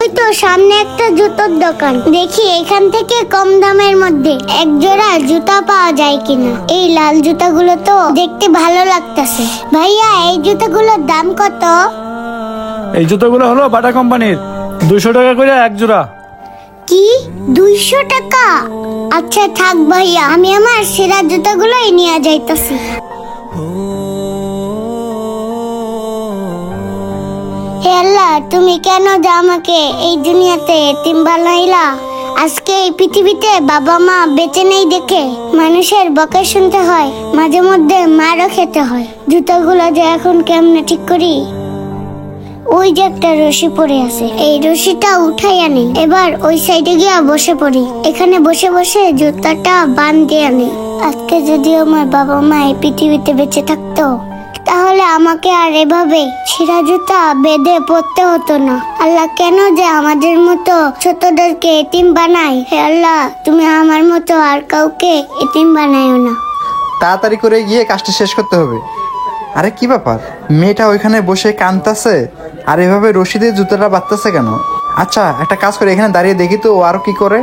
ওই তো সামনে একটা জুতোর দোকান, দেখি এখান থেকে কম দামের মধ্যে এক জোড়া জুতা পাওয়া যায় কিনা। এই লাল জুতাগুলো তো দেখতে ভালো লাগতেছে। ভাইয়া, এই জুতাগুলোর দাম কত? এই জুতোগুলো হলো বাটা কোম্পানির, 200 টাকা করে এক জোড়া। কি, 200 টাকা? আচ্ছা থাক ভাইয়া, আমি আমার সেরা জুতাগুলোই নিয়ে যাইতাছি। হে আল্লাহ, তুমি কেন যে আমাকে এই দুনিয়াতে এতিম বানাইলা? আজকে এই পৃথিবীতে বাবা মা বেঁচে নেই দেখে মানুষের বকা শুনতে হয়, মাঝে মধ্যে মারও খেতে হয়। জুতাগুলো যে এখন কেমনে ঠিক করি? ওই যে একটা রশি পড়ে আছে, এই রশিটা উঠাই আনি। এবার ওই সাইডে গিয়া বসে পড়ি, এখানে বসে বসে জুতাটা বাঁধতে আনি। আজকে যদি আমার বাবা মা এই পৃথিবীতে বেঁচে থাকতো, তাহলে আমাকে আর এভাবে ছেঁড়া জুতা বেঁধে পড়তে হতো না। আল্লাহ, কেন যে আমাদের মতো ছোটদেরকে এতিম বানাই? হে আল্লাহ, তুমি আমার মতো আর কাউকে এতিম বানাইও না। তাড়াতাড়ি করে গিয়ে কাজটা শেষ করতে হবে। আরে কি ব্যাপার, মেয়েটা ওইখানে বসে কাঁদতেছে আর এভাবে রশি দিয়ে জুতোটা বাঁধতেছে কেন? আচ্ছা একটা কাজ করে এখানে দাঁড়িয়ে দেখি তো ও আরো কি করে।